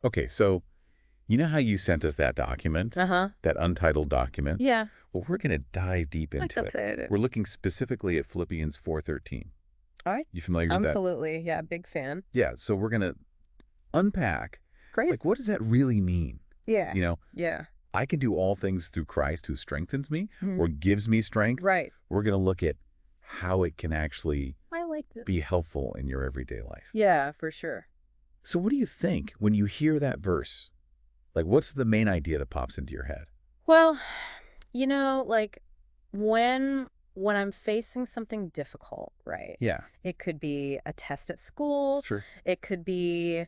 Okay, so you know how you sent us that document, Uh-huh. that untitled document? Yeah. Well, we're going to dive deep I'm into it. excited. We're looking specifically at Philippians 4:13. All right. You familiar with that? Absolutely. Yeah, big fan. Yeah, so we're going to unpack, Great. like, what does that really mean? Yeah. You know, Yeah. I can do all things through Christ who strengthens me Mhm. or gives me strength. Right. We're going to look at how it can actually I liked it. be helpful in your everyday life. Yeah, for sure. So what do you think when you hear that verse? Like, what's the main idea that pops into your head? Well, like when I'm facing something difficult, right? Yeah, It could be a test at school. sure. It could be,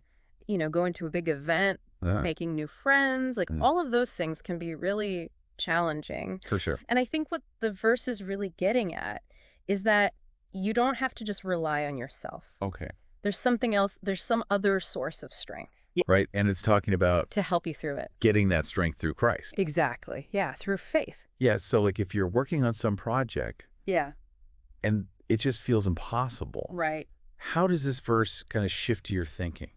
going to a big event, Uh, making new friends. Like mm, all of those things can be really challenging. for sure. And I think what the verse is really getting at is that you don't have to just rely on yourself. Okay. There's something else, there's some other source of strength Right, and it's talking about to help you through it. getting that strength through Christ. Exactly. Yeah, through faith. Yeah, so like if you're working on some project Yeah. and it just feels impossible, Right. how does this verse kind of shift your thinking?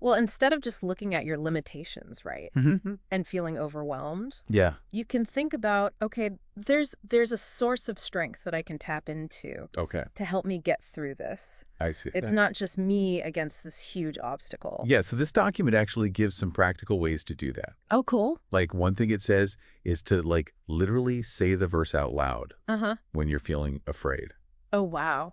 Well, instead of just looking at your limitations, right, Mm-hmm. and feeling overwhelmed, Yeah, you can think about, okay, there's a source of strength that I can tap into okay. to help me get through this. I see. It's not just me against this huge obstacle. Yeah, so this document actually gives some practical ways to do that. Oh, cool. Like one thing it says is to like literally say the verse out loud Uh-huh. when you're feeling afraid. Oh, wow.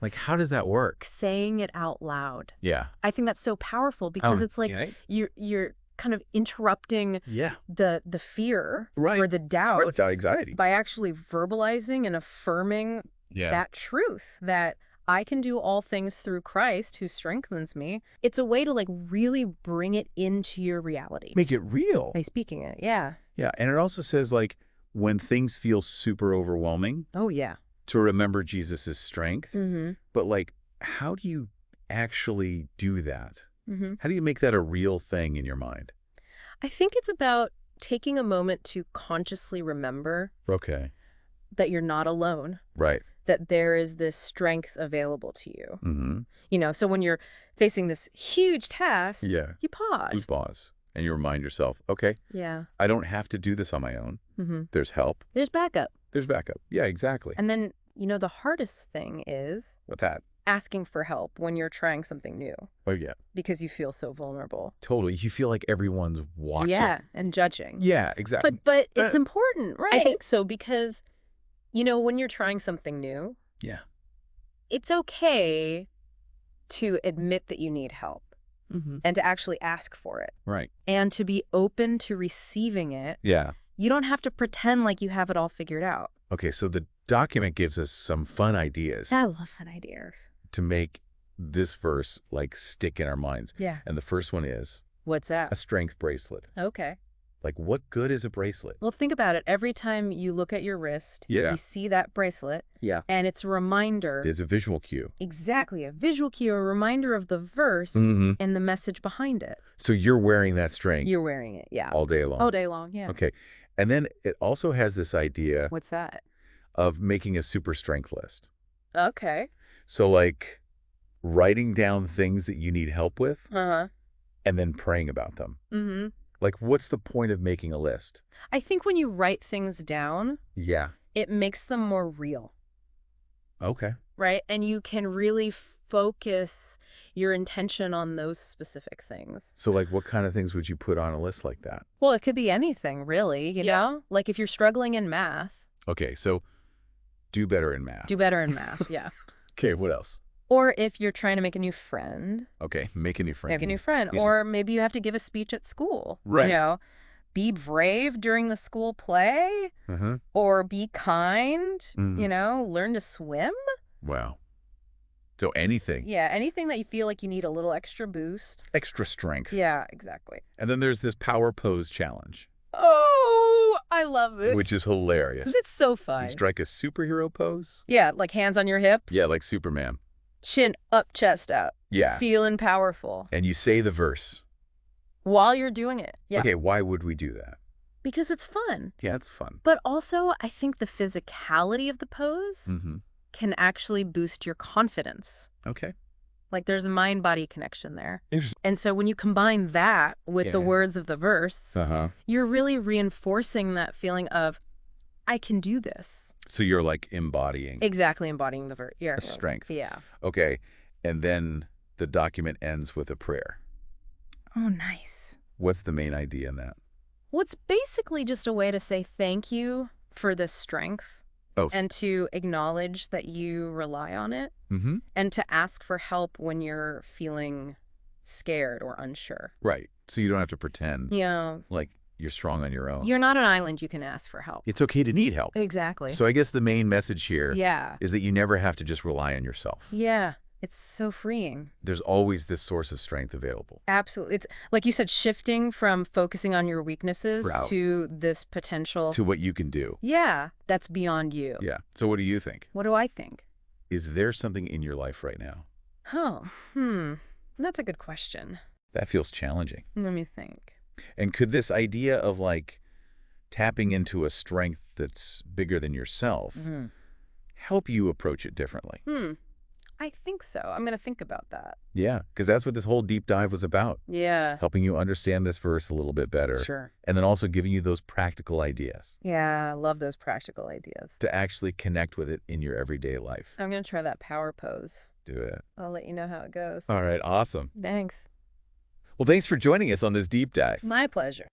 Like, how does that work? Saying it out loud. Yeah. I think that's so powerful because it's like yeah. you're kind of interrupting Yeah. the fear Right. or the doubt Without anxiety. by actually verbalizing and affirming Yeah. that truth that I can do all things through Christ who strengthens me. It's a way to like really bring it into your reality Make it real. by speaking it. Yeah. Yeah. And it also says, like, when things feel super overwhelming, Oh, yeah. to remember Jesus' strength. Mm-hmm. But, like, how do you actually do that? Mm-hmm. How do you make that a real thing in your mind? I think it's about taking a moment to consciously remember Okay. that you're not alone, Right. that there is this strength available to you. Mm-hmm. So when you're facing this huge task, Yeah. you pause. You pause and you remind yourself, okay, Yeah. I don't have to do this on my own. Mm-hmm. There's help. There's backup. There's backup. Yeah, exactly. And then, the hardest thing is With that. asking for help when you're trying something new Oh, yeah. because you feel so vulnerable. Totally. You feel like everyone's watching. Yeah, and judging. Yeah, exactly. But it's important, right? I Right. think so because, when you're trying something new, Yeah. it's okay to admit that you need help Mm-hmm. and to actually ask for it Right. and to be open to receiving it. Yeah. You don't have to pretend like you have it all figured out. Okay, so the document gives us some fun ideas I love fun ideas. to make this verse like stick in our minds. Yeah. And the first one is What's a that? strength bracelet. Okay. Like, what good is a bracelet? Well, think about it. Every time you look at your wrist, Yeah. you see that bracelet, Yeah. and it's a reminder. There's a visual cue. Exactly. A visual cue, a reminder of the verse Mm-hmm. and the message behind it. So you're wearing that string You're wearing it. Yeah. all day long. All day long. Yeah. Okay. And then it also has this idea What's that? of making a super strength list. Okay. So like writing down things that you need help with Uh-huh. and then praying about them. Mm-hmm. Like, what's the point of making a list? I think when you write things down, Yeah. it makes them more real, Okay. right? And you can really focus your intention on those specific things. So like what kind of things would you put on a list like that? Well, it could be anything, really, you know? Like if you're struggling in math, Okay, so do better in math. do better in math, yeah. Okay, what else? Or if you're trying to make a new friend, Okay, make a new friend. make a new friend. Easy. Or maybe you have to give a speech at school. Right. Be brave during the school play, Uh-huh. or be kind, Mm. learn to swim. Wow. So anything. Yeah, anything that you feel like you need a little extra boost. Extra strength. Yeah, exactly. And then there's this power pose challenge, Oh, I love this. which is hilarious. It's so fun. You strike a superhero pose? Yeah, like hands on your hips. Yeah, like Superman. Chin up, chest out. Yeah. Feeling powerful And you say the verse. while you're doing it. Yeah. Okay, why would we do that? Because it's fun. Yeah, it's fun. But also, I think the physicality of the pose Mm-hmm. can actually boost your confidence. Okay. Like there's a mind-body connection there. Interesting. And so when you combine that with the Yeah. words of the verse, Uh-huh. you're really reinforcing that feeling of, I can do this. So you're like embodying Exactly, embodying the verse. Yeah. a strength. Yeah. Okay. And then the document ends with a prayer. Oh, nice. What's the main idea in that? Well, it's basically just a way to say thank you for this strength Oh, and to acknowledge that you rely on it mm-hmm. and to ask for help when you're feeling scared or unsure. Right. So you don't have to pretend Yeah. like you're strong on your own. You're not an island. You can ask for help. It's okay to need help. Exactly. So I guess the main message here Yeah. is that you never have to just rely on yourself. Yeah. It's so freeing. There's always this source of strength available. Absolutely. It's like you said, shifting from focusing on your weaknesses Right. to this potential. To what you can do. Yeah. That's beyond you. Yeah. So what do you think? What do I think? Is there something in your life right now Oh, that's a good question. that feels challenging? Let me think. And could this idea of like tapping into a strength that's bigger than yourself help you approach it differently? I think so. I'm going to think about that. Yeah, because that's what this whole deep dive was about. Yeah. Helping you understand this verse a little bit better. Sure. And then also giving you those practical ideas Yeah, I love those practical ideas. to actually connect with it in your everyday life. I'm going to try that power pose. Do it. I'll let you know how it goes. All right, awesome. Thanks. Well, thanks for joining us on this deep dive. My pleasure.